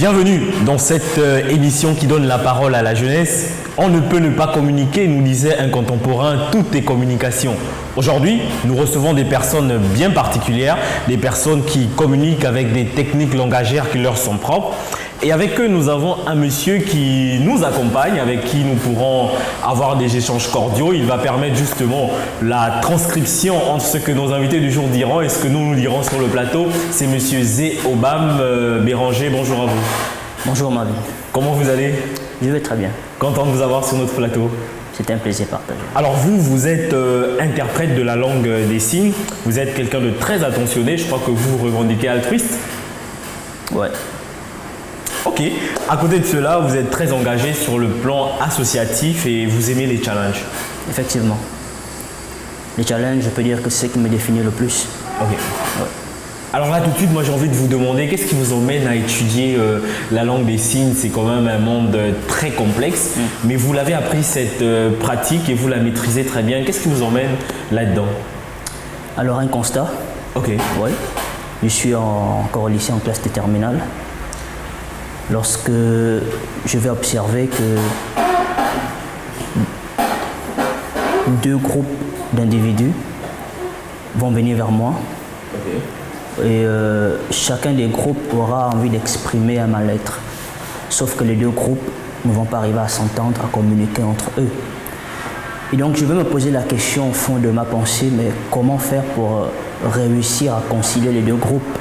Bienvenue dans cette émission qui donne la parole à la jeunesse. On ne peut ne pas communiquer, nous disait un contemporain, tout est communication. Aujourd'hui, nous recevons des personnes bien particulières, des personnes qui communiquent avec des techniques langagières qui leur sont propres. Et avec eux, nous avons un monsieur qui nous accompagne, avec qui nous pourrons avoir des échanges cordiaux. Il va permettre justement la transcription entre ce que nos invités du jour diront et ce que nous dirons sur le plateau. C'est monsieur Zé Obam Béranger. Bonjour à vous. Bonjour Marvin. Comment vous allez? Je vais très bien. Content de vous avoir sur notre plateau. C'était un plaisir partagé. Alors vous êtes interprète de la langue des signes. Vous êtes quelqu'un de très attentionné. Je crois que vous revendiquez altruiste. Ouais. Ok. À côté de cela, vous êtes très engagé sur le plan associatif et vous aimez les challenges. Effectivement. Les challenges, je peux dire que c'est ce qui me définit le plus. Ok. Ouais. Alors là, tout de suite, moi j'ai envie de vous demander, qu'est-ce qui vous emmène à étudier la langue des signes? C'est quand même un monde très complexe, mais vous l'avez appris cette pratique et vous la maîtrisez très bien. Qu'est-ce qui vous emmène là-dedans? Alors un constat. Ok. Oui. Je suis encore au lycée en classe de terminale. Lorsque je vais observer que deux groupes d'individus vont venir vers moi. Ok. Et chacun des groupes aura envie d'exprimer un mal-être. Sauf que les deux groupes ne vont pas arriver à s'entendre, à communiquer entre eux. Et donc je vais me poser la question au fond de ma pensée, mais comment faire pour réussir à concilier les deux groupes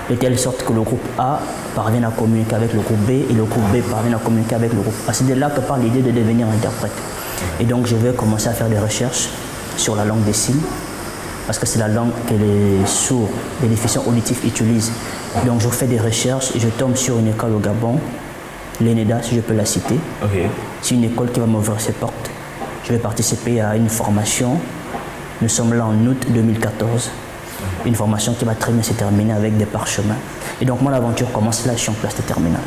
de telle sorte que le groupe A parvienne à communiquer avec le groupe B et le groupe B parvienne à communiquer avec le groupe A. C'est de là que part l'idée de devenir interprète. Et donc je vais commencer à faire des recherches sur la langue des signes, parce que c'est la langue que les sourds, les déficients auditifs utilisent. Donc je fais des recherches et je tombe sur une école au Gabon, l'ENEDA si je peux la citer. Ok. C'est une école qui va m'ouvrir ses portes. Je vais participer à une formation. Nous sommes là en août 2014. Une formation qui va très bien se terminer avec des parchemins. Et donc mon aventure commence là, je suis en classe de terminale.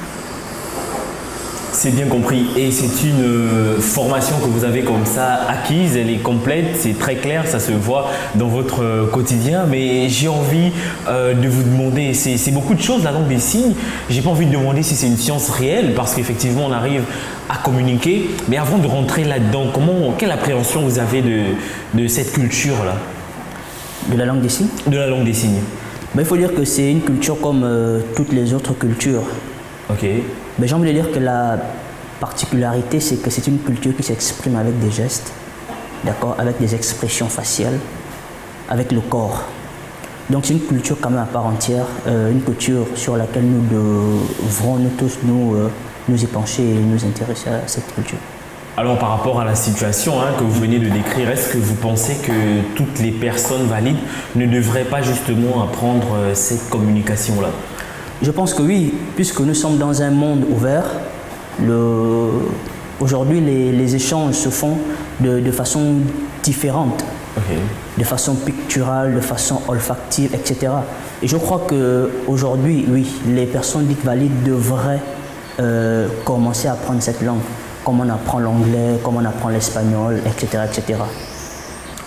C'est bien compris. Et c'est une formation que vous avez comme ça acquise, elle est complète, c'est très clair, ça se voit dans votre quotidien. Mais j'ai envie de vous demander, c'est beaucoup de choses la langue des signes. J'ai pas envie de demander si c'est une science réelle, parce qu'effectivement on arrive à communiquer. Mais avant de rentrer là-dedans, quelle appréhension vous avez de cette culture-là? De la langue des signes? De la langue des signes. Ben, il faut dire que c'est une culture comme toutes les autres cultures. Ok. Ben, j'ai envie de dire que la particularité, c'est que c'est une culture qui s'exprime avec des gestes, d'accord, avec des expressions faciales, avec le corps. Donc c'est une culture quand même à part entière, une culture sur laquelle nous devrons nous tous nous épancher et nous intéresser à cette culture. Alors par rapport à la situation que vous venez de décrire, est-ce que vous pensez que toutes les personnes valides ne devraient pas justement apprendre cette communication-là? Je pense que oui, puisque nous sommes dans un monde ouvert. Aujourd'hui, les échanges se font de façon différente, Okay. De façon picturale, de façon olfactive, etc. Et je crois qu'aujourd'hui, oui, les personnes dites valides devraient commencer à apprendre cette langue, comme on apprend l'anglais, comme on apprend l'espagnol, etc., etc.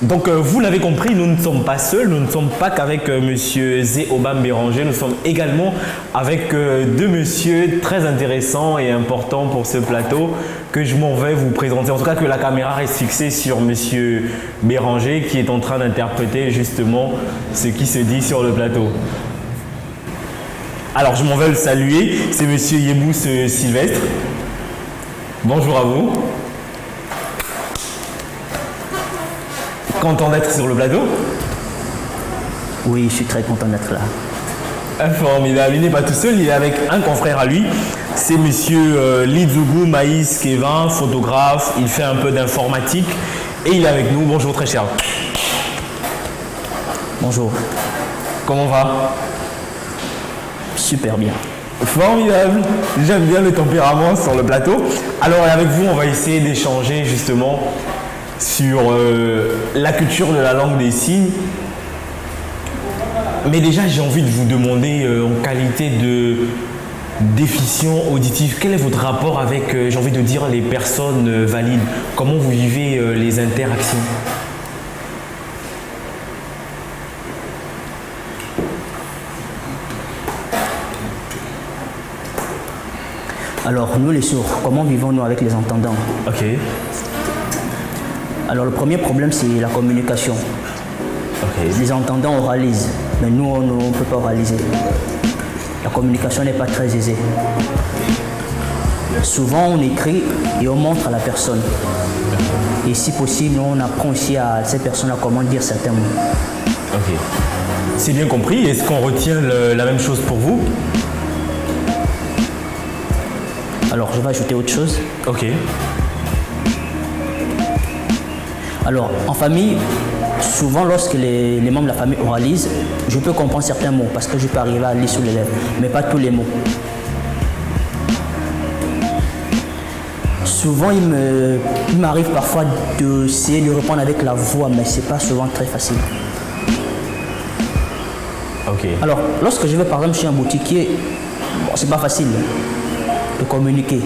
Donc vous l'avez compris, nous ne sommes pas seuls, nous ne sommes pas qu'avec monsieur Zé Obam Béranger, nous sommes également avec deux messieurs très intéressants et importants pour ce plateau que je m'en vais vous présenter. En tout cas que la caméra reste fixée sur monsieur Béranger qui est en train d'interpréter justement ce qui se dit sur le plateau. Alors je m'en vais le saluer, c'est monsieur Yebous Sylvestre. Bonjour à vous. Content d'être sur le plateau? Oui, je suis très content d'être là. Formidable, il n'est pas tout seul, il est avec un confrère à lui. C'est monsieur Lidzougou Maïs Kevin, photographe, il fait un peu d'informatique et il est avec nous. Bonjour très cher. Bonjour. Comment va? Super bien. Formidable, j'aime bien le tempérament sur le plateau. Alors avec vous, on va essayer d'échanger justement sur la culture de la langue des signes. Mais déjà, j'ai envie de vous demander, en qualité de déficient auditif, quel est votre rapport avec, j'ai envie de dire, les personnes valides? Comment vous vivez les interactions? Alors, nous les sourds, comment vivons-nous avec les entendants? Ok. Alors, le premier problème, c'est la communication. Ok. Les entendants oralisent, mais nous, on ne peut pas oraliser. La communication n'est pas très aisée. Souvent, on écrit et on montre à la personne. Et si possible, on apprend aussi à ces personnes-là comment dire certains mots. Ok. C'est bien compris. Est-ce qu'on retient la même chose pour vous? Alors, je vais ajouter autre chose. Ok. Alors, en famille, souvent lorsque les membres de la famille oralisent, je peux comprendre certains mots parce que je peux arriver à lire sous les lèvres, mais pas tous les mots. Souvent, il m'arrive parfois d'essayer de répondre avec la voix, mais ce n'est pas souvent très facile. Ok. Alors, lorsque je vais par exemple chez un boutiquier, bon, c'est pas facile de communiquer.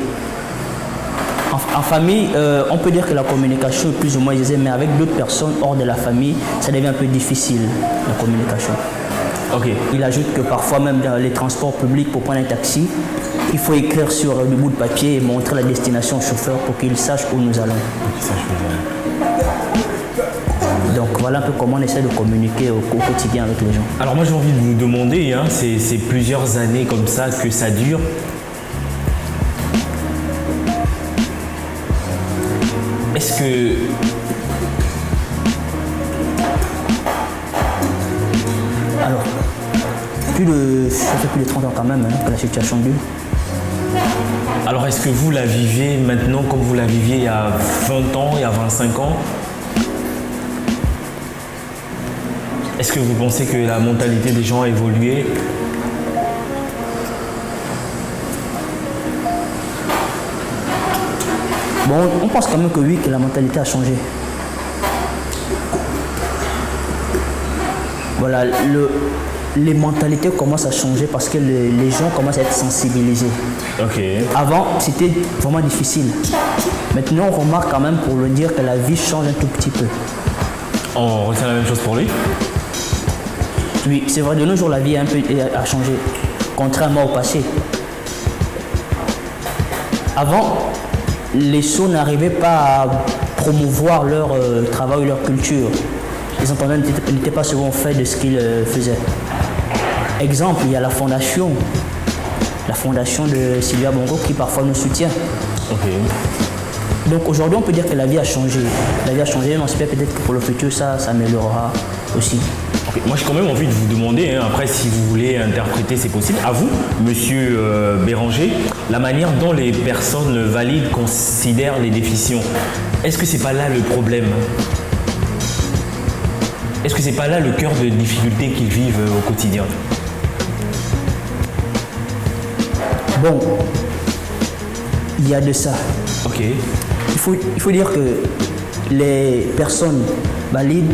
En famille, on peut dire que la communication est plus ou moins aisée, mais avec d'autres personnes hors de la famille, ça devient un peu difficile, la communication. Ok. Il ajoute que parfois même dans les transports publics, pour prendre un taxi, il faut écrire sur le bout de papier et montrer la destination au chauffeur pour qu'il sache où nous allons. Donc voilà un peu comment on essaie de communiquer au quotidien avec les gens. Alors moi j'ai envie de vous demander, hein, c'est plusieurs années comme ça que ça dure. Est-ce que Alors, ça fait plus de 30 ans quand même hein, que la situation dure. Alors est-ce que vous la vivez maintenant comme vous la viviez il y a 20 ans, il y a 25 ans? Est-ce que vous pensez que la mentalité des gens a évolué? Bon, on pense quand même que oui, que la mentalité a changé. Voilà, les mentalités commencent à changer parce que les gens commencent à être sensibilisés. Ok. Avant, c'était vraiment difficile. Maintenant, on remarque quand même pour le dire que la vie change un tout petit peu. On retient la même chose pour lui? Oui, c'est vrai, de nos jours, la vie a changé, contrairement au passé. Avant, les sourds n'arrivaient pas à promouvoir leur travail ou leur culture. Les entendants n'étaient pas souvent faits de ce qu'ils faisaient. Exemple, il y a la fondation de Sylvia Bongo qui parfois nous soutient. Ok. Donc aujourd'hui, on peut dire que la vie a changé. La vie a changé, mais on espère peut-être que pour le futur, ça s'améliorera aussi. Okay. Moi, j'ai quand même envie de vous demander, hein, après, si vous voulez interpréter, c'est possible. À vous, monsieur Béranger, la manière dont les personnes valides considèrent les déficients, est-ce que c'est pas là le problème? Est-ce que c'est pas là le cœur de difficultés qu'ils vivent au quotidien? Bon, il y a de ça. Ok. Il faut dire que les personnes valides,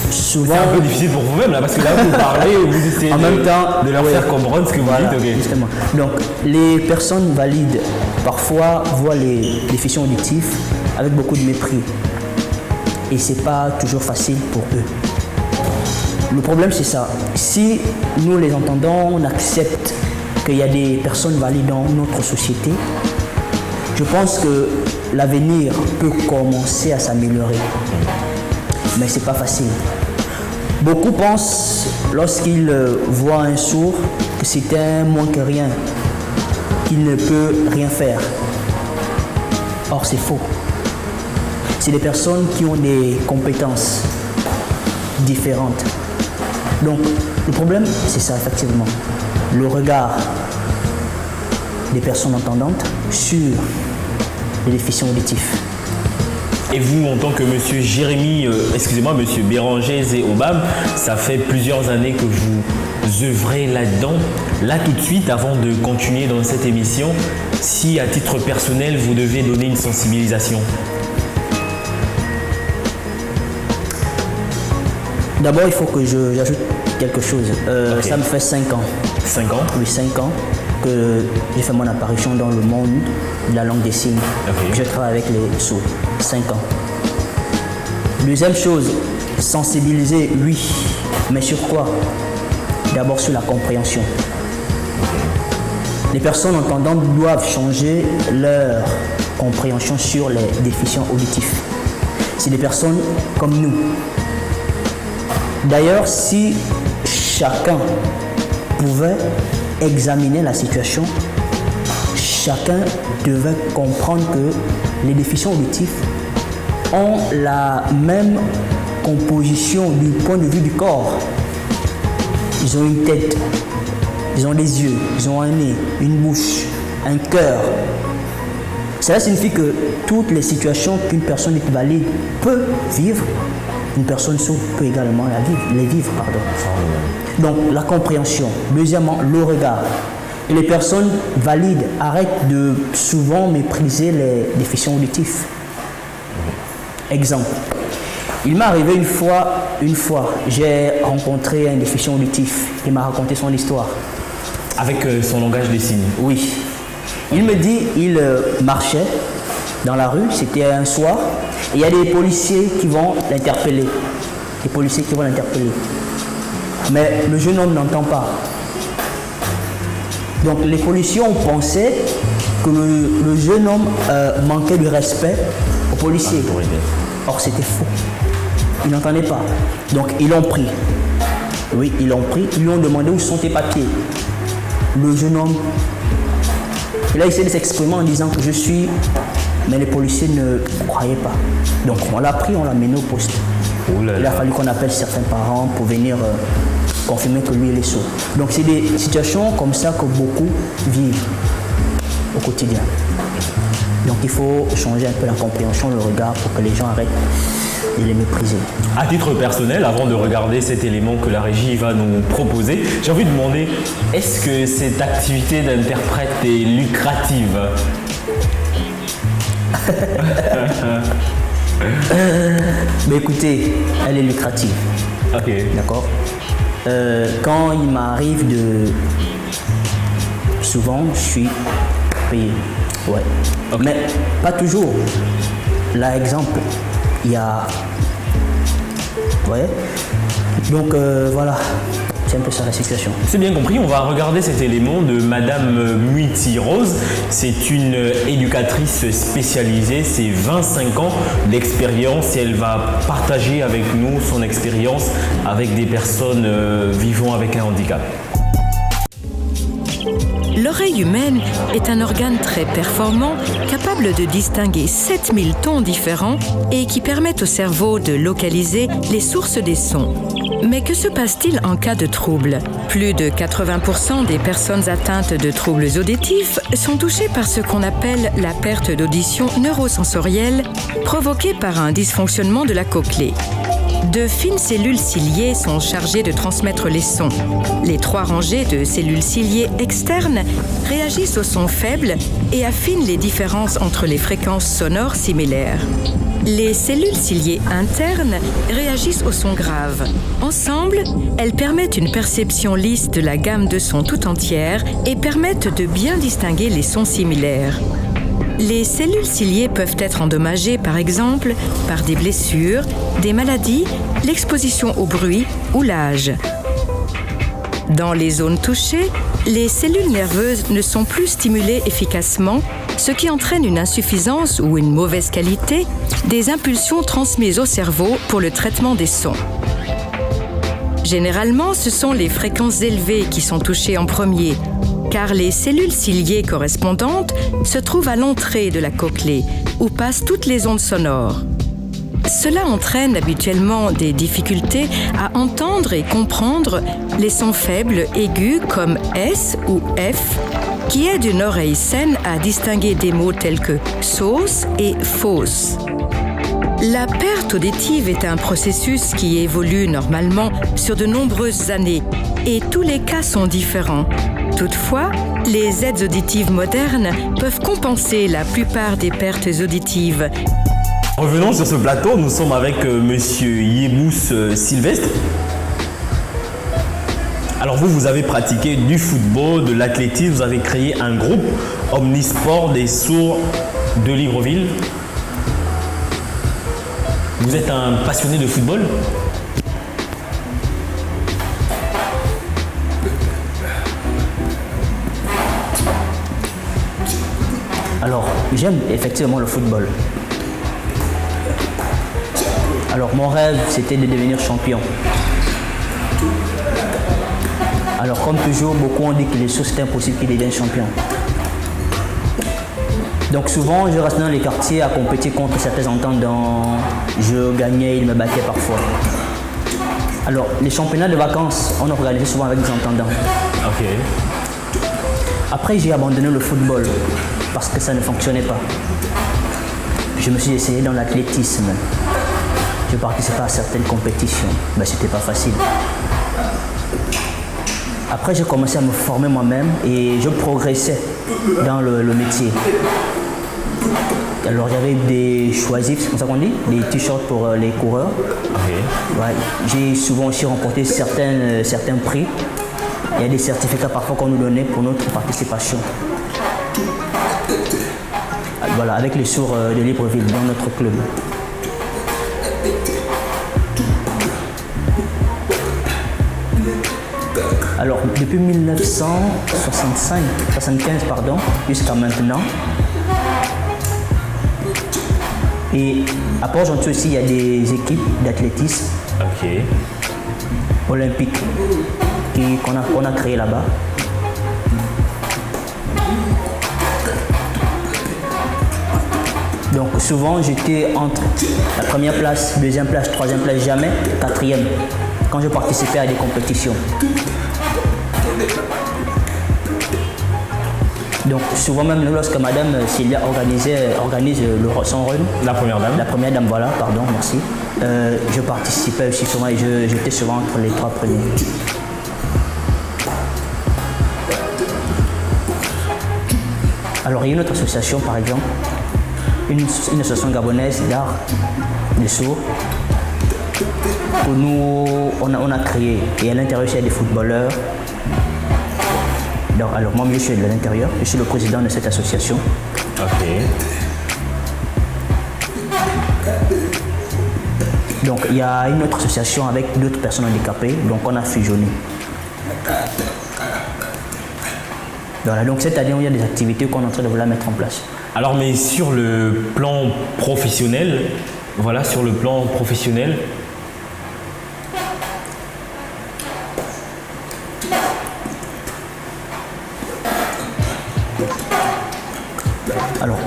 souvent... C'est un peu difficile pour vous-même, là, parce que là, vous parlez, vous essayez en même temps, de leur faire comprendre ce que vous dites. Okay. Justement. Donc, les personnes valides, parfois, voient les déficients auditifs avec beaucoup de mépris. Et ce n'est pas toujours facile pour eux. Le problème, c'est ça. Si nous, les entendants, on accepte qu'il y a des personnes valides dans notre société, je pense que l'avenir peut commencer à s'améliorer. Mais ce n'est pas facile. Beaucoup pensent, lorsqu'ils voient un sourd, que c'est un moins que rien, qu'il ne peut rien faire. Or, c'est faux. C'est des personnes qui ont des compétences différentes. Donc, le problème, c'est ça, effectivement. Le regard des personnes entendantes sur les déficients auditifs. Et vous, en tant que monsieur Jérémy, monsieur Béranger Zéobam, ça fait plusieurs années que vous œuvrez là-dedans. Là, tout de suite, avant de continuer dans cette émission, si à titre personnel, vous devez donner une sensibilisation. D'abord, il faut que j'ajoute quelque chose. Okay. Ça me fait 5 ans. 5 ans? Oui, 5 ans que j'ai fait mon apparition dans le monde de la langue des signes. Okay. Je travaille avec les sourds. 5 ans. Deuxième chose, sensibiliser, oui. Mais sur quoi? D'abord sur la compréhension. Les personnes entendantes doivent changer leur compréhension sur les déficients auditifs. C'est des personnes comme nous. D'ailleurs, si chacun pouvait examiner la situation, chacun devait comprendre que les déficients auditifs ont la même composition du point de vue du corps. Ils ont une tête, ils ont des yeux, ils ont un nez, une bouche, un cœur. Cela signifie que toutes les situations qu'une personne valide peut vivre, une personne sourde peut également les vivre. Donc la compréhension. Deuxièmement, le regard. Et les personnes valides arrêtent de souvent mépriser les déficients auditifs. Exemple. Il m'est arrivé une fois, j'ai rencontré un déficient auditif qui m'a raconté son histoire. Avec son langage des signes. Oui. Il me dit, il marchait dans la rue, c'était un soir, et il y a des policiers qui vont l'interpeller. Mais le jeune homme n'entend pas. Donc les policiers ont pensé que le jeune homme manquait de respect aux policiers. Or c'était faux. Il n'entendait pas. Donc ils l'ont pris. Oui, ils l'ont pris. Ils lui ont demandé où sont tes papiers. Le jeune homme, il a essayé de s'exprimer en disant que je suis... Mais les policiers ne croyaient pas. Donc on l'a pris, on l'a mené au poste. Il a fallu qu'on appelle certains parents pour venir confirmer que lui il est sourd. Donc c'est des situations comme ça que beaucoup vivent au quotidien. Donc il faut changer un peu la compréhension, le regard pour que les gens arrêtent de les mépriser. À titre personnel, avant de regarder cet élément que la régie va nous proposer, j'ai envie de demander, est-ce que cette activité d'interprète est lucrative? Mais écoutez, elle est lucrative. Ok. D'accord. Quand il m'arrive de... Souvent, je suis payé. Ouais. Okay. Mais pas toujours. Là, exemple, il y a... Vous voyez? Donc, voilà. C'est un peu ça la situation. C'est bien compris, on va regarder cet élément de Madame Muiti Rose. C'est une éducatrice spécialisée, c'est 25 ans d'expérience et elle va partager avec nous son expérience avec des personnes vivant avec un handicap. L'oreille humaine est un organe très performant, capable de distinguer 7000 tons différents et qui permet au cerveau de localiser les sources des sons. Mais que se passe-t-il en cas de trouble? Plus de 80% des personnes atteintes de troubles auditifs sont touchées par ce qu'on appelle la perte d'audition neurosensorielle provoquée par un dysfonctionnement de la cochlée. De fines cellules ciliées sont chargées de transmettre les sons. Les 3 rangées de cellules ciliées externes réagissent aux sons faibles et affinent les différences entre les fréquences sonores similaires. Les cellules ciliées internes réagissent aux sons graves. Ensemble, elles permettent une perception lisse de la gamme de sons tout entière et permettent de bien distinguer les sons similaires. Les cellules ciliées peuvent être endommagées, par exemple, par des blessures, des maladies, l'exposition au bruit ou l'âge. Dans les zones touchées, les cellules nerveuses ne sont plus stimulées efficacement, ce qui entraîne une insuffisance ou une mauvaise qualité des impulsions transmises au cerveau pour le traitement des sons. Généralement, ce sont les fréquences élevées qui sont touchées en premier, car les cellules ciliées correspondantes se trouvent à l'entrée de la cochlée, où passent toutes les ondes sonores. Cela entraîne habituellement des difficultés à entendre et comprendre les sons faibles aigus comme S ou F, qui aident une oreille saine à distinguer des mots tels que sauce et fausse. La perte auditive est un processus qui évolue normalement sur de nombreuses années et tous les cas sont différents. Toutefois, les aides auditives modernes peuvent compenser la plupart des pertes auditives. Revenons sur ce plateau, nous sommes avec Monsieur Yebous Sylvestre. Alors vous avez pratiqué du football, de l'athlétisme, vous avez créé un groupe Omnisport des sourds de Libreville. Vous êtes un passionné de football? j'aime effectivement le football. Alors mon rêve, c'était de devenir champion. Alors comme toujours, beaucoup ont dit que les choses c'est impossible qu'ils deviennent champions. Donc souvent, je restais dans les quartiers à compétir contre certains entendants. Je gagnais, ils me battaient parfois. Alors les championnats de vacances, on organisait souvent avec des entendants. Ok. Après, j'ai abandonné le football parce que ça ne fonctionnait pas. Je me suis essayé dans l'athlétisme. Je participais à certaines compétitions, mais c'était pas facile. Après, j'ai commencé à me former moi-même et je progressais dans le métier. Alors, j'avais des choisis, c'est comme ça qu'on dit, des t-shirts pour les coureurs. Ok. Ouais, j'ai souvent aussi remporté certains prix. Il y a des certificats parfois qu'on nous donnait pour notre participation. Voilà, avec les sourds de Libreville dans notre club. Alors, depuis 1975 jusqu'à maintenant. Et à Port-Gentil aussi, il y a des équipes d'athlétisme olympiques qu'on a créées là-bas. Donc souvent, j'étais entre la première place, deuxième place, troisième place, jamais quatrième, quand je participais à des compétitions. Donc souvent même lorsque Madame Célia organise son run, la première dame, voilà, pardon, merci. Je participais aussi souvent et j'étais souvent entre les trois premiers. Alors il y a une autre association par exemple, une association gabonaise d'art des sourds que nous on a créé et à l'intérieur il y a des footballeurs. Alors moi je suis de l'intérieur, je suis le président de cette association. Ok. Donc il y a une autre association avec d'autres personnes handicapées, donc on a fusionné. Voilà, donc cette année il y a des activités qu'on est en train de vouloir mettre en place. Alors mais sur le plan professionnel, Alors,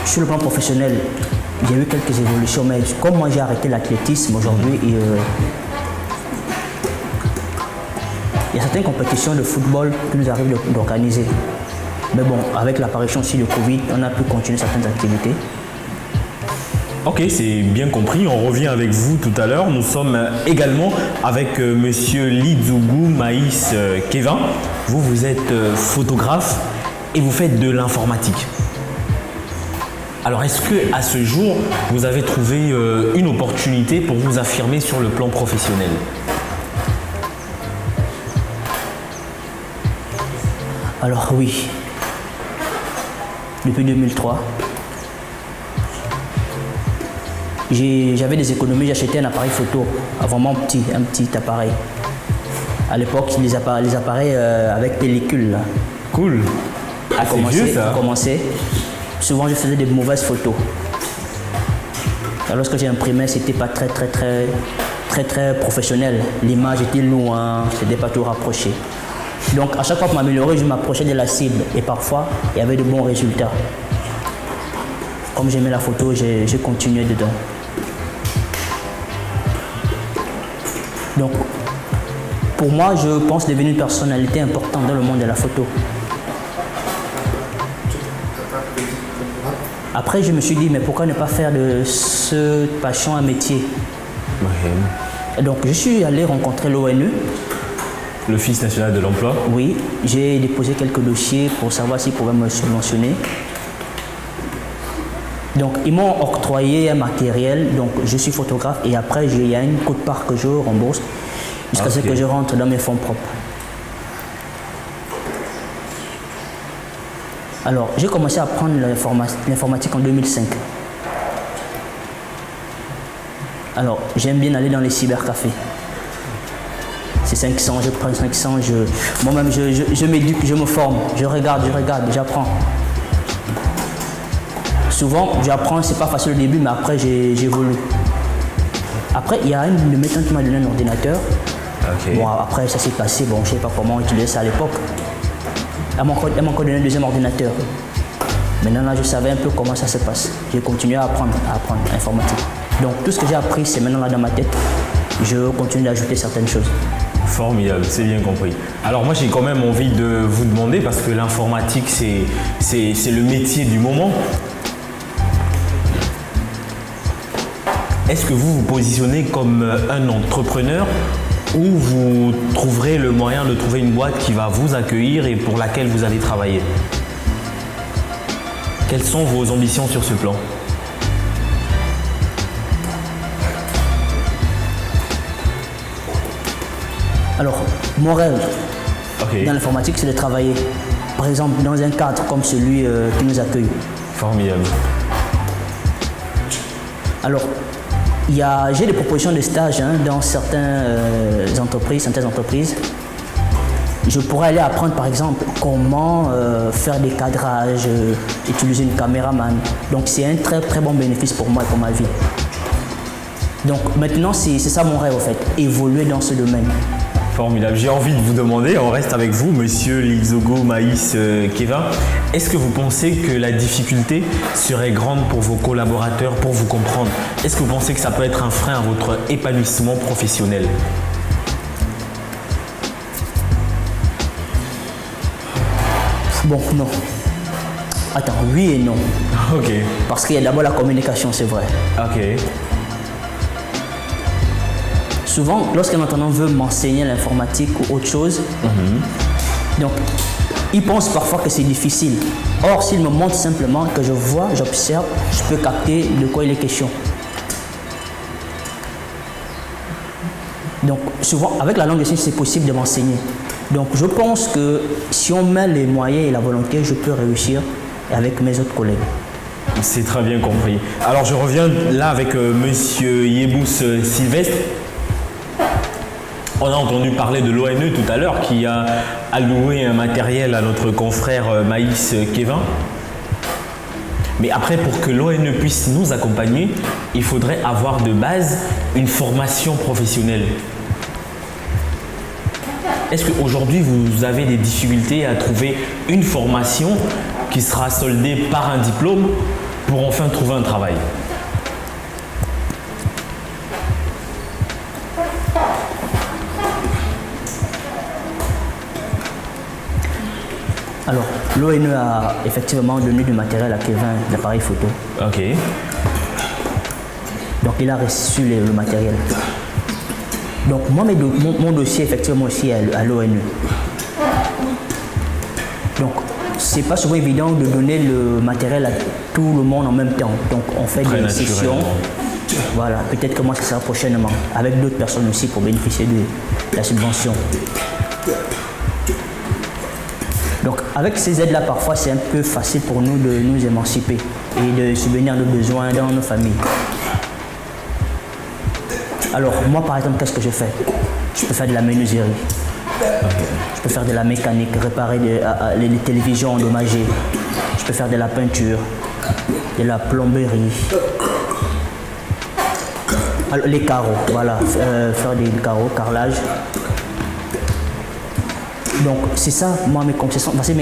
sur le plan professionnel, j'ai eu quelques évolutions, mais comme moi j'ai arrêté l'athlétisme aujourd'hui, il y a certaines compétitions de football qui nous arrivent d'organiser. Mais bon, avec l'apparition aussi du Covid, on a pu continuer certaines activités. Ok, c'est bien compris. On revient avec vous tout à l'heure. Nous sommes également avec monsieur Lidzougou Maïs Kevin. Vous êtes photographe et vous faites de l'informatique. Alors, est-ce que à ce jour, vous avez trouvé une opportunité pour vous affirmer sur le plan professionnel? Alors oui, depuis 2003, j'avais des économies, j'achetais un appareil photo, vraiment un petit appareil. À l'époque, les appareils avec pellicule. Là. Cool. Ah, c'est vieux ça. Souvent, je faisais des mauvaises photos. Alors, lorsque j'ai imprimé, c'était pas très professionnel. L'image était loin, c'était pas tout rapproché. Donc, à chaque fois pour m'améliorer, je m'approchais de la cible et parfois, il y avait de bons résultats. Comme j'aimais la photo, j'ai continué dedans. Donc, pour moi, je pense devenir une personnalité importante dans le monde de la photo. Après, je me suis dit, mais pourquoi ne pas faire de cette passion un métier? Et donc, je suis allé rencontrer l'ONU. L'Office national de l'emploi. Oui, j'ai déposé quelques dossiers pour savoir s'ils pouvaient me subventionner. Donc, ils m'ont octroyé un matériel, donc je suis photographe et après, il y a une quote-part que je rembourse jusqu'à ce que je rentre dans mes fonds propres. Alors, j'ai commencé à apprendre l'informatique en 2005. Alors, j'aime bien aller dans les cybercafés. C'est 500, je prends 500, moi-même je m'éduque, je me forme, je regarde, j'apprends. souvent, j'apprends, c'est pas facile au début, mais après, j'évolue. Après, il y a une de mes tantes qui m'a donné un ordinateur. Ok. Bon, après, ça s'est passé, bon, je sais pas comment utiliser ça à l'époque. Elle m'a encore donné un deuxième ordinateur. Maintenant, là, je savais un peu comment ça se passe. J'ai continué à apprendre l'informatique. Donc, tout ce que j'ai appris, c'est maintenant là dans ma tête. Je continue d'ajouter certaines choses. Formidable, c'est bien compris. Alors moi j'ai quand même envie de vous demander, parce que l'informatique c'est le métier du moment. Est-ce que vous vous positionnez comme un entrepreneur ou vous trouverez le moyen de trouver une boîte qui va vous accueillir et pour laquelle vous allez travailler? Quelles sont vos ambitions sur ce plan? Alors, mon rêve Ok. dans l'informatique, c'est de travailler, par exemple, dans un cadre comme celui qui nous accueille. Formidable. Alors, j'ai des propositions de stage dans certaines entreprises. Je pourrais aller apprendre, par exemple, comment faire des cadrages, utiliser une caméraman. Donc, c'est un très très bon bénéfice pour moi et pour ma vie. Donc, maintenant, c'est ça mon rêve, en fait, évoluer dans ce domaine. Formidable. J'ai envie de vous demander, on reste avec vous, monsieur Lixogo Maïs Kevin. Est-ce que vous pensez que la difficulté serait grande pour vos collaborateurs pour vous comprendre? Est-ce que vous pensez que ça peut être un frein à votre épanouissement professionnel? Bon, non. Attends, oui et non. Ok. Parce qu'il y a d'abord la communication, c'est vrai. Ok. Souvent, lorsqu'un entendant veut m'enseigner l'informatique ou autre chose, donc il pense parfois que c'est difficile. Or, s'il me montre simplement que je vois, j'observe, je peux capter de quoi il est question. Donc, souvent, avec la langue des signes, c'est possible de m'enseigner. Donc, je pense que si on met les moyens et la volonté, je peux réussir avec mes autres collègues. C'est très bien compris. Alors, je reviens là avec monsieur Yebous Sylvestre. On a entendu parler de l'ONE tout à l'heure qui a alloué un matériel à notre confrère Maïs Kevin. Mais après, pour que l'ONE puisse nous accompagner, il faudrait avoir de base une formation professionnelle. Est-ce qu'aujourd'hui, vous avez des difficultés à trouver une formation qui sera soldée par un diplôme pour enfin trouver un travail? Alors, l'ONE a effectivement donné du matériel à Kevin, l'appareil photo. Ok. Donc, il a reçu le matériel. Donc, moi, mon dossier, effectivement, aussi à l'ONE. Donc, c'est pas souvent évident de donner le matériel à tout le monde en même temps. Donc, on fait Très des sessions. Voilà, peut-être que moi, ça sera prochainement, avec d'autres personnes aussi pour bénéficier de la subvention. Donc, avec ces aides-là, parfois, c'est un peu facile pour nous de nous émanciper et de subvenir à nos besoins dans nos familles. Alors, moi, par exemple, qu'est-ce que je fais? Je peux faire de la menuiserie. Je peux faire de la mécanique, réparer les télévisions endommagées. Je peux faire de la peinture, de la plomberie. Alors, les carreaux, voilà, faire des carreaux, carrelage. Donc, c'est ça, moi, mes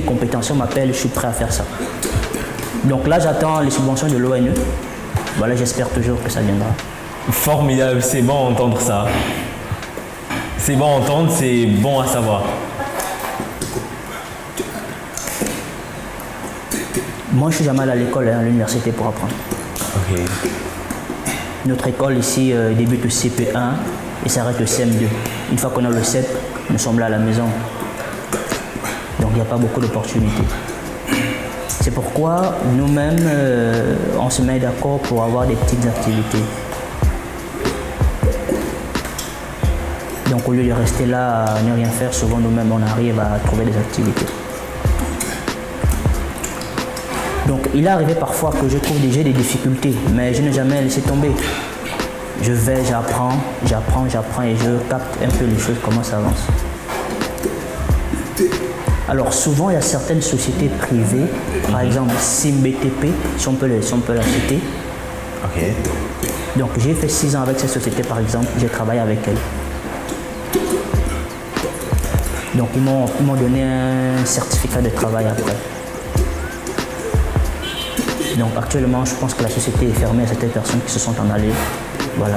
compétences, on m'appelle, je suis prêt à faire ça. Donc là, j'attends les subventions de l'ONE. Voilà, j'espère toujours que ça viendra. Formidable, c'est bon à entendre ça. C'est bon à entendre, c'est bon à savoir. Moi, je suis jamais allé à l'école, à l'université pour apprendre. Ok. Notre école ici débute au CP1 et s'arrête au CM2. Une fois qu'on a le CEP, nous sommes là à la maison. Donc, il n'y a pas beaucoup d'opportunités. C'est pourquoi nous-mêmes, on se met d'accord pour avoir des petites activités. Donc, au lieu de rester là à ne rien faire, souvent nous-mêmes, on arrive à trouver des activités. Donc, il est arrivé parfois que je trouve déjà des difficultés, mais je n'ai jamais laissé tomber. Je vais, j'apprends et je capte un peu les choses, comment ça avance. Alors souvent, il y a certaines sociétés privées, par exemple SimBTP, si on peut la citer. Ok. Donc j'ai fait 6 ans avec cette société, par exemple, j'ai travaillé avec elle. Donc ils m'ont donné un certificat de travail après. Donc actuellement, je pense que la société est fermée à certaines personnes qui se sont en allées. Voilà.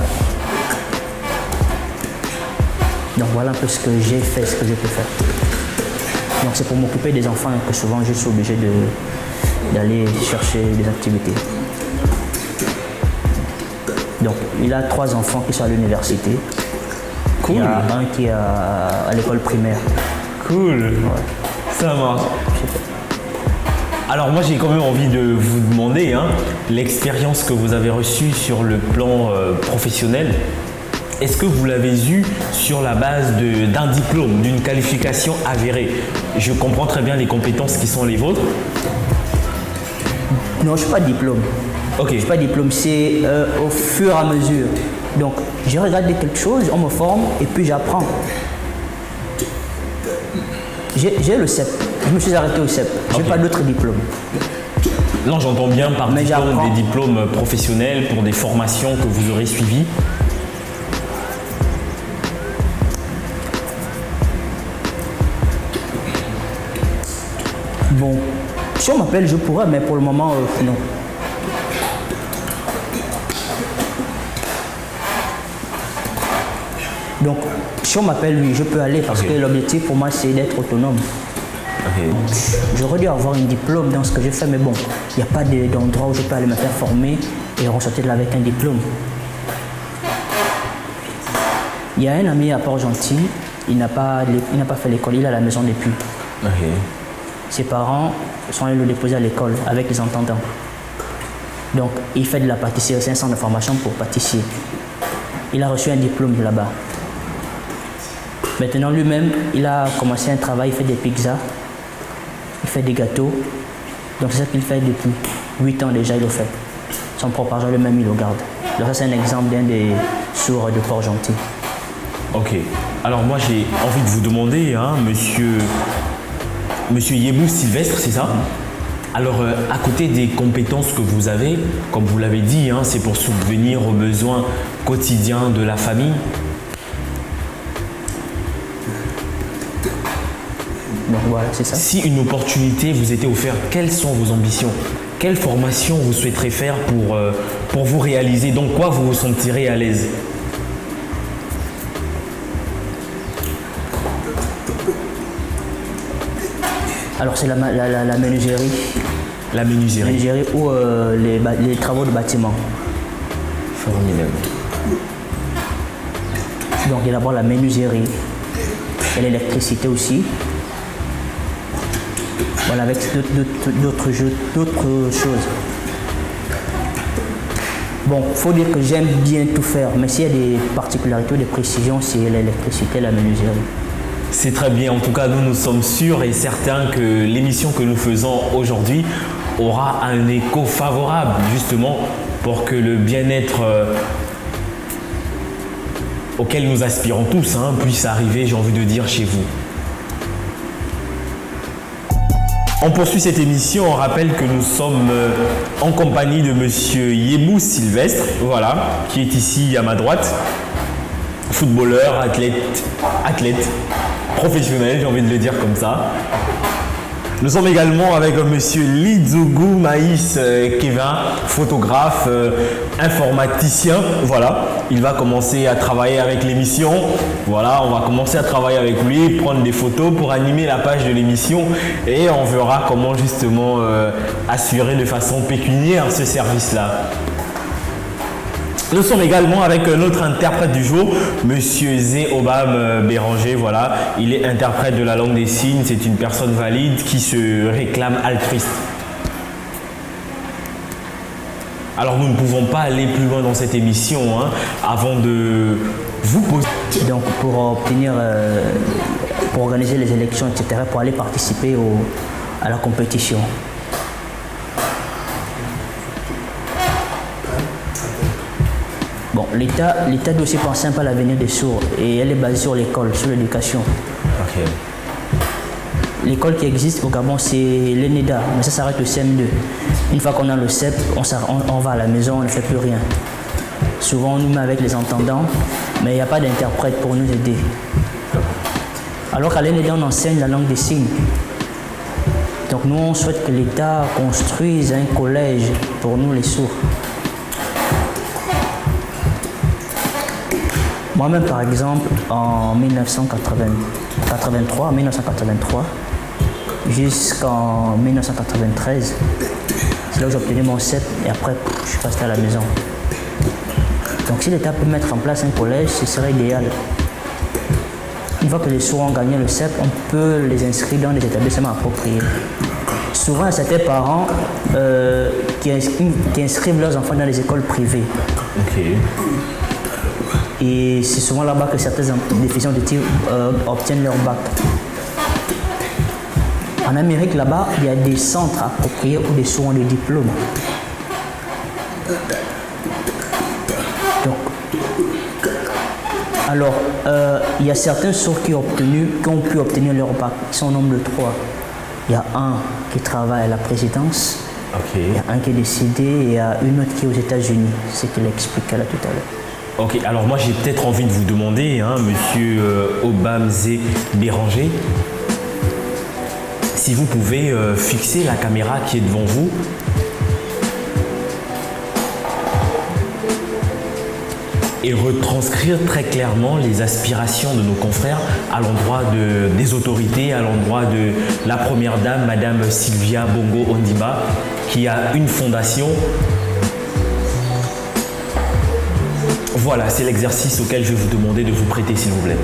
Donc voilà un peu ce que j'ai fait, ce que je peux faire. Donc c'est pour m'occuper des enfants que souvent je suis obligé d'aller chercher des activités. Donc il a 3 enfants qui sont à l'université. Cool. Il y a un qui est à l'école primaire. Cool. Ouais. Ça marche. Alors moi j'ai quand même envie de vous demander l'expérience que vous avez reçue sur le plan professionnel. Est-ce que vous l'avez eu sur la base d'un diplôme, d'une qualification avérée? Je comprends très bien les compétences qui sont les vôtres. Non, je ne suis pas diplôme. Ok. Je ne suis pas diplôme, c'est au fur et à mesure. Donc, j'ai regardé quelque chose, on me forme et puis j'apprends. J'ai le CEP. Je me suis arrêté au CEP. Je n'ai pas d'autres diplômes. Là, j'entends bien par Mais diplôme j'apprends. des diplômes professionnels pour des formations que vous aurez suivies. Bon, si on m'appelle, je pourrais, mais pour le moment, non. Donc, si on m'appelle, oui, je peux aller parce Ok. que l'objectif pour moi, c'est d'être autonome. Ok. J'aurais dû avoir un diplôme dans ce que j'ai fait, mais bon, il n'y a pas d'endroit où je peux aller me faire former et ressortir de là avec un diplôme. Il y a un ami à Port-Gentil, il n'a pas fait l'école, il est à la maison depuis. Ok. Ses parents sont allés le déposer à l'école avec les entendants. Donc, il fait de la pâtisserie, c'est un centre de formation pour pâtissier. Il a reçu un diplôme de là-bas. Maintenant, lui-même, il a commencé un travail, il fait des pizzas, il fait des gâteaux. Donc, c'est ça qu'il fait depuis 8 ans déjà, il le fait. Son propre argent, lui-même, il le garde. Donc, ça, c'est un exemple d'un des sourds de Port-Gentil. Ok. Alors moi j'ai envie de vous demander, monsieur Yebou Sylvestre, c'est ça? Alors à côté des compétences que vous avez, comme vous l'avez dit, c'est pour subvenir aux besoins quotidiens de la famille. Donc, voilà, c'est ça. Si une opportunité vous était offerte, quelles sont vos ambitions? Quelle formation vous souhaiterez faire pour vous réaliser? Dans quoi vous vous sentirez à l'aise? Alors, c'est la menuiserie. La menuiserie. Menuiserie ou les travaux de bâtiment. Formidable. Donc, il y a d'abord la menuiserie et l'électricité aussi. Voilà, avec d'autres choses. Bon, il faut dire que j'aime bien tout faire, mais s'il y a des particularités ou des précisions, c'est l'électricité et la menuiserie. C'est très bien. En tout cas, nous sommes sûrs et certains que l'émission que nous faisons aujourd'hui aura un écho favorable, justement, pour que le bien-être auquel nous aspirons tous puisse arriver, j'ai envie de dire, chez vous. On poursuit cette émission. On rappelle que nous sommes en compagnie de monsieur Yebou Sylvestre, voilà, qui est ici à ma droite. Footballeur, athlète, professionnel, j'ai envie de le dire comme ça. Nous sommes également avec monsieur Lidzougou Maïs Kevin, photographe, informaticien. Voilà, il va commencer à travailler avec l'émission. Voilà, on va commencer à travailler avec lui, prendre des photos pour animer la page de l'émission et on verra comment justement assurer de façon pécuniaire ce service-là. Nous sommes également avec notre interprète du jour, monsieur Zé Obam Béranger. Voilà, il est interprète de la langue des signes. C'est une personne valide qui se réclame altruiste. Alors nous ne pouvons pas aller plus loin dans cette émission avant de vous poser. Donc, pour organiser les élections, etc., pour aller participer à la compétition. Bon, l'État doit aussi penser un peu à l'avenir des sourds et elle est basée sur l'école, sur l'éducation. Ok. l'école qui existe au Gabon, c'est l'ENEDA, mais ça s'arrête au CM2. Une fois qu'on a le CEP, on va à la maison, on ne fait plus rien. Souvent, on nous met avec les entendants, mais il n'y a pas d'interprète pour nous aider. Alors qu'à l'ENEDA, on enseigne la langue des signes. Donc nous, on souhaite que l'État construise un collège pour nous, les sourds. Moi-même, par exemple, en 1983 jusqu'en 1993, c'est là où j'ai obtenu mon CEP et après, je suis resté à la maison. Donc si l'État peut mettre en place un collège, ce serait idéal. Une fois que les sourds ont gagné le CEP, on peut les inscrire dans des établissements appropriés. Souvent, il y a certains parents qui inscrivent leurs enfants dans les écoles privées. Okay. Et c'est souvent là-bas que certains déficients auditifs obtiennent leur bac. En Amérique, là-bas, il y a des centres appropriés où des sourds ont des diplômes. Donc, alors, il y a certains sourds qui ont pu obtenir leur bac. Ils sont au nombre de 3. Il y a un qui travaille à la présidence, okay. Il y a un qui est décédé et il y a une autre qui est aux États-Unis. C'est ce qu'il expliquait là tout à l'heure. Ok, alors moi j'ai peut-être envie de vous demander, monsieur Obamzé Béranger, si vous pouvez fixer la caméra qui est devant vous. Et retranscrire très clairement les aspirations de nos confrères à l'endroit des autorités, à l'endroit de la première dame, Madame Sylvia Bongo Ondimba, qui a une fondation. Voilà, c'est l'exercice auquel je vais vous demander de vous prêter, s'il vous plaît.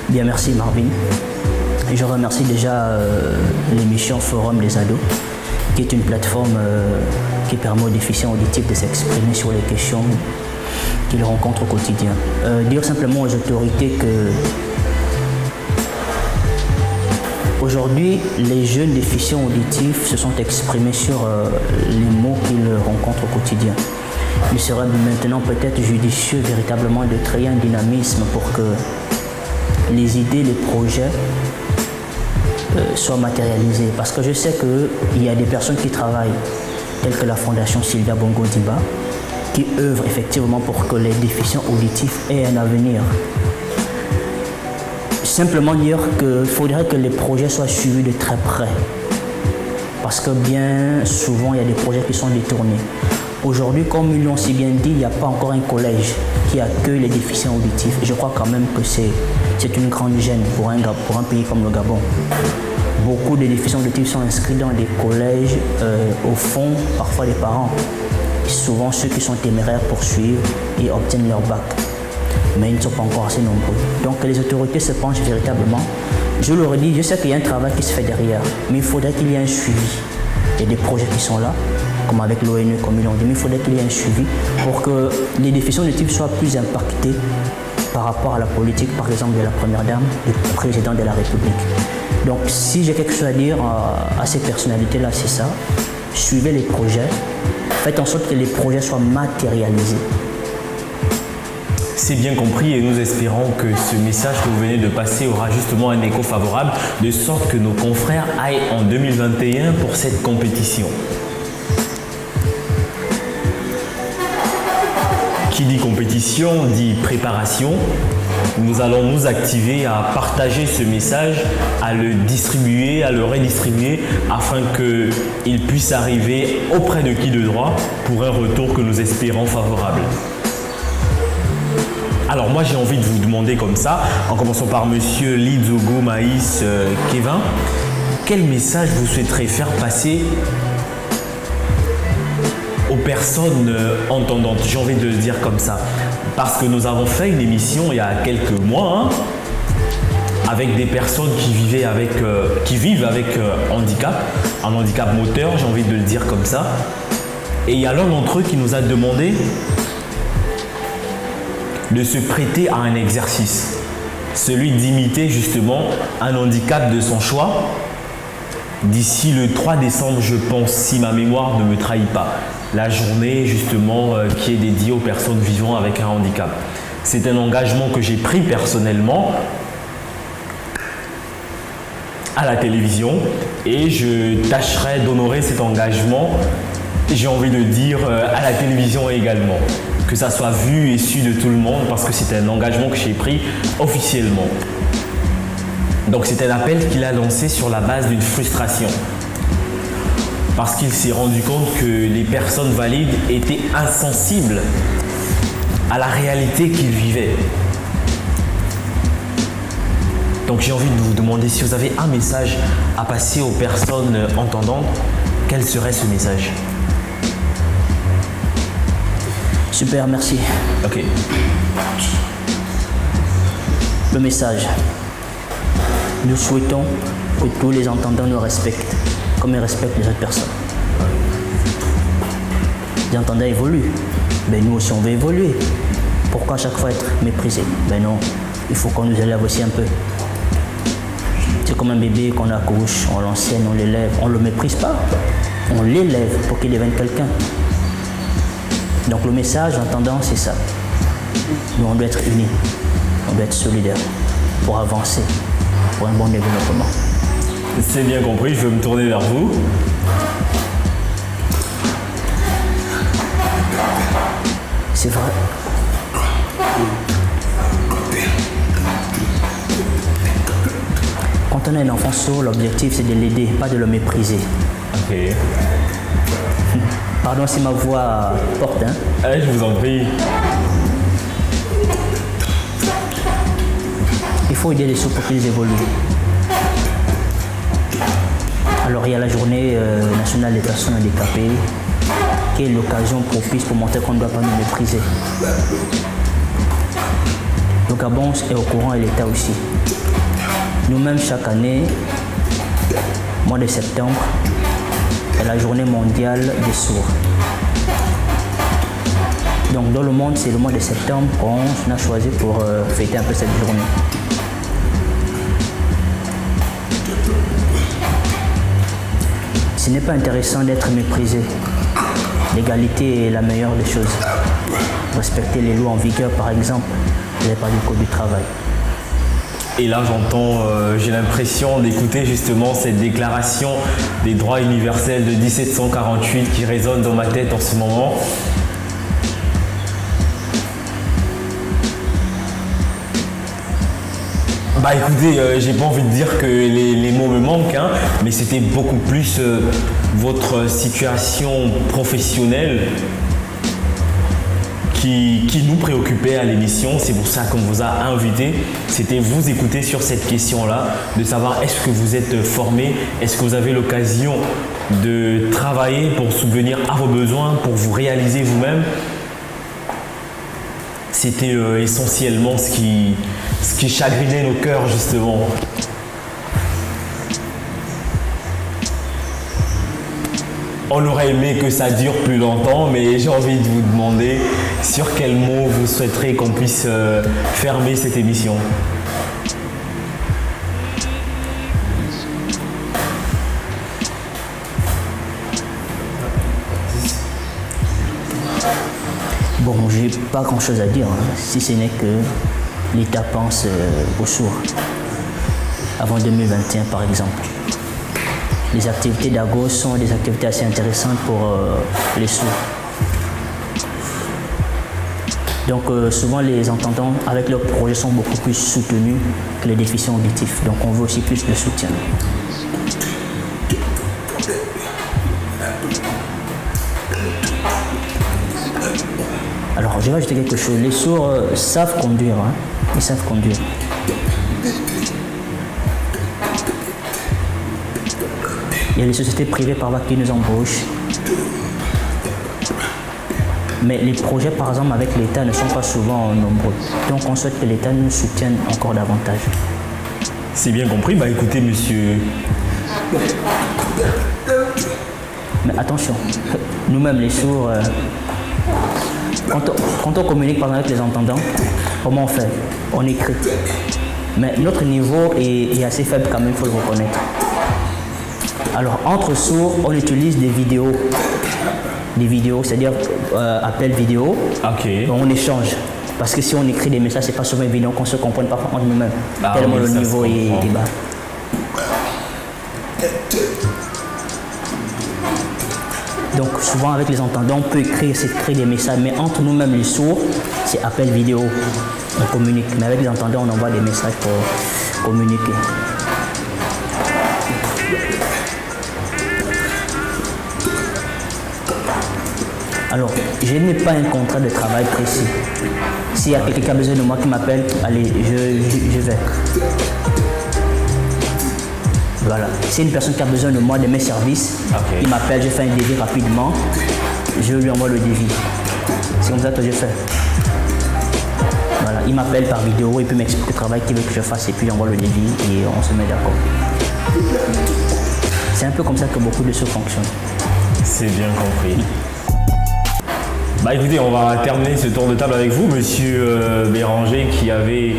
Bien, merci Marvin. Et je remercie déjà l'émission Forum des ados, qui est une plateforme qui permet aux déficients auditifs de s'exprimer sur les questions qu'ils rencontrent au quotidien. Dire simplement aux autorités que aujourd'hui, les jeunes déficients auditifs se sont exprimés sur les mots qu'ils rencontrent au quotidien. Il serait maintenant peut-être judicieux véritablement de créer un dynamisme pour que les idées, les projets soient matérialisés. Parce que je sais qu'il y a des personnes qui travaillent, telles que la Fondation Sylvia Bongo Ondimba, qui œuvrent effectivement pour que les déficients auditifs aient un avenir. Simplement dire qu'il faudrait que les projets soient suivis de très près. Parce que bien souvent, il y a des projets qui sont détournés. Aujourd'hui, comme ils l'ont si bien dit, il n'y a pas encore un collège qui accueille les déficients auditifs. Je crois quand même que c'est une grande gêne pour un pays comme le Gabon. Beaucoup de déficients auditifs sont inscrits dans des collèges, au fond, parfois des parents. Souvent, ceux qui sont téméraires poursuivent et obtiennent leur bac. Mais ils ne sont pas encore assez nombreux. Donc que les autorités se penchent véritablement. Je le redis, je sais qu'il y a un travail qui se fait derrière, mais il faudrait qu'il y ait un suivi. Il y a des projets qui sont là, comme avec l'ONU, comme ils l'ont dit, mais il faudrait qu'il y ait un suivi pour que les déficients auditifs soient plus impactés par rapport à la politique, par exemple, de la Première Dame, du Président de la République. Donc si j'ai quelque chose à dire à ces personnalités-là, c'est ça. Suivez les projets, faites en sorte que les projets soient matérialisés. C'est bien compris et nous espérons que ce message que vous venez de passer aura justement un écho favorable, de sorte que nos confrères aillent en 2021 pour cette compétition. Qui dit compétition dit préparation. Nous allons nous activer à partager ce message, à le distribuer, à le redistribuer afin qu'il puisse arriver auprès de qui de droit pour un retour que nous espérons favorable. Alors moi j'ai envie de vous demander comme ça, en commençant par monsieur Lidzogo Maïs Kevin, quel message vous souhaiterez faire passer aux personnes entendantes? J'ai envie de le dire comme ça, parce que nous avons fait une émission il y a quelques mois avec des personnes qui vivent avec handicap, un handicap moteur, j'ai envie de le dire comme ça. Et il y a l'un d'entre eux qui nous a demandé de se prêter à un exercice, celui d'imiter justement un handicap de son choix d'ici le 3 décembre, je pense, si ma mémoire ne me trahit pas, la journée justement qui est dédiée aux personnes vivant avec un handicap. C'est un engagement que j'ai pris personnellement à la télévision et je tâcherai d'honorer cet engagement, j'ai envie de dire, à la télévision également. Que ça soit vu et su de tout le monde parce que c'est un engagement que j'ai pris officiellement. Donc c'est un appel qu'il a lancé sur la base d'une frustration. Parce qu'il s'est rendu compte que les personnes valides étaient insensibles à la réalité qu'ils vivaient. Donc j'ai envie de vous demander si vous avez un message à passer aux personnes entendantes, quel serait ce message? Super, merci. Ok. Le message. Nous souhaitons que tous les entendants nous respectent, comme ils respectent les autres personnes. Les entendants évoluent, mais nous aussi on veut évoluer. Pourquoi à chaque fois être méprisé? Ben non, il faut qu'on nous élève aussi un peu. C'est comme un bébé qu'on accouche, on l'enseigne, on l'élève, on ne le méprise pas, on l'élève pour qu'il devienne quelqu'un. Donc le message, en entendant, c'est ça. Nous, on doit être unis, on doit être solidaires pour avancer, pour un bon développement. C'est bien compris, je vais me tourner vers vous. C'est vrai. Quand on a un enfant sourd, l'objectif c'est de l'aider, pas de le mépriser. Ok. Pardon si ma voix porte, hein. Je vous en prie. Il faut aider les sourds pour qu'ils évoluent. Alors il y a la journée nationale des personnes handicapées, qui est l'occasion propice pour montrer qu'on ne doit pas nous mépriser. Le Gabon est au courant et l'État aussi. Nous-mêmes, chaque année, mois de septembre, est la journée mondiale des sourds. Donc dans le monde, c'est le mois de septembre qu'on a choisi pour fêter un peu cette journée. Ce n'est pas intéressant d'être méprisé. L'égalité est la meilleure des choses. Respecter les lois en vigueur, par exemple, n'est pas du code du travail. Et là, j'ai l'impression d'écouter justement cette déclaration des droits universels de 1748 qui résonne dans ma tête en ce moment. Bah écoutez, j'ai pas envie de dire que les mots me manquent, hein, mais c'était beaucoup plus votre situation professionnelle qui nous préoccupait à l'émission. C'est pour ça qu'on vous a invité. C'était vous écouter sur cette question-là, de savoir est-ce que vous êtes formé, est-ce que vous avez l'occasion de travailler pour subvenir à vos besoins, pour vous réaliser vous-même. C'était essentiellement ce qui chagrinait nos cœurs justement. On aurait aimé que ça dure plus longtemps, mais j'ai envie de vous demander sur quel mot vous souhaiterez qu'on puisse fermer cette émission. Bon, j'ai pas grand chose à dire, hein, si ce n'est que l'État pense aux sourds. Avant 2021, par exemple. Les activités d'Agos sont des activités assez intéressantes pour les sourds. Donc souvent les entendants avec leurs projets sont beaucoup plus soutenus que les déficients auditifs. Donc on veut aussi plus de soutien. Alors je vais ajouter quelque chose. Les sourds savent conduire, hein. Ils savent conduire. Il y a les sociétés privées parfois qui nous embauchent. Mais les projets, par exemple, avec l'État ne sont pas souvent nombreux. Donc on souhaite que l'État nous soutienne encore davantage. C'est bien compris. Bah écoutez, monsieur... Mais attention, nous-mêmes les sourds, quand on communique par exemple avec les entendants, comment on fait? On écrit. Mais notre niveau est assez faible quand même, il faut le reconnaître. Alors, entre sourds, on utilise des vidéos. Des vidéos, c'est-à-dire appel vidéo. Ok. On échange. Parce que si on écrit des messages, c'est pas souvent évident qu'on se comprenne parfois entre nous-mêmes. Tellement oui, le niveau est bas. Donc souvent avec les entendants, on peut créer des messages, mais entre nous-mêmes les sourds, c'est appel vidéo, on communique. Mais avec les entendants, on envoie des messages pour communiquer. Alors, je n'ai pas un contrat de travail précis. S'il y a quelqu'un qui a besoin de moi qui m'appelle, allez, je vais. Voilà. Si une personne qui a besoin de moi, de mes services, il m'appelle, je fais un devis rapidement, je lui envoie le devis. C'est comme ça que je fais. Voilà. Il m'appelle par vidéo, il peut m'expliquer le travail qu'il veut que je fasse et puis j'envoie le devis et on se met d'accord. C'est un peu comme ça que beaucoup de choses fonctionnent. C'est bien compris. Bah écoutez, on va terminer ce tour de table avec vous, monsieur Béranger, qui avait,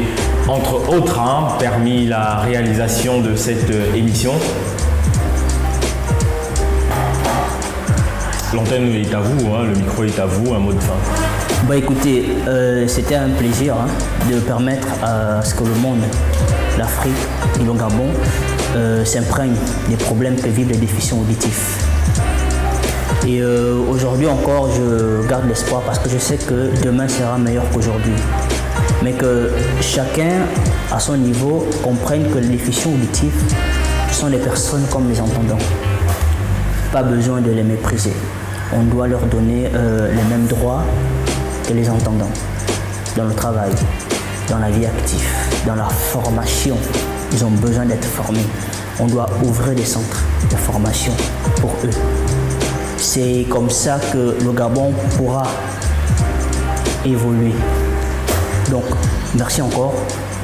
entre autres, permis la réalisation de cette émission. L'antenne est à vous, le micro est à vous, un mot de fin. Bah écoutez, c'était un plaisir de permettre à ce que le monde, l'Afrique et le Gabon s'imprègnent des problèmes que vivent les déficients auditifs. Et aujourd'hui encore, je garde l'espoir parce que je sais que demain sera meilleur qu'aujourd'hui. Mais que chacun, à son niveau, comprenne que les déficients auditifs sont des personnes comme les entendants. Pas besoin de les mépriser. On doit leur donner les mêmes droits que les entendants. Dans le travail, dans la vie active, dans la formation. Ils ont besoin d'être formés. On doit ouvrir des centres de formation pour eux. C'est comme ça que le Gabon pourra évoluer. Donc, merci encore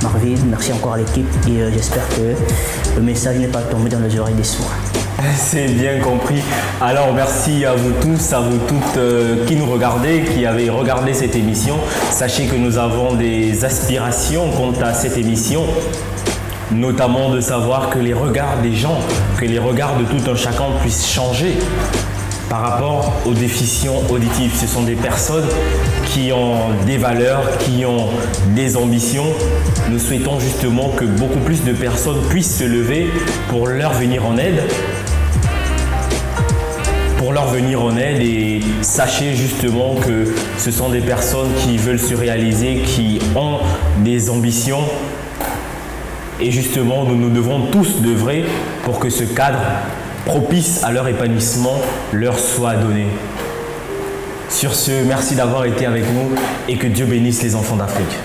Marvin, merci encore à l'équipe et j'espère que le message n'est pas tombé dans les oreilles des sourds. C'est bien compris. Alors merci à vous tous, à vous toutes qui nous regardez, qui avez regardé cette émission. Sachez que nous avons des aspirations quant à cette émission, notamment de savoir que les regards des gens, que les regards de tout un chacun puissent changer par rapport aux déficients auditifs. Ce sont des personnes qui ont des valeurs, qui ont des ambitions. Nous souhaitons justement que beaucoup plus de personnes puissent se lever pour leur venir en aide. Et sachez justement que ce sont des personnes qui veulent se réaliser, qui ont des ambitions. Et justement, nous devons tous d'œuvrer pour que ce cadre propice à leur épanouissement leur soit donné. Sur ce, merci d'avoir été avec nous et que Dieu bénisse les enfants d'Afrique.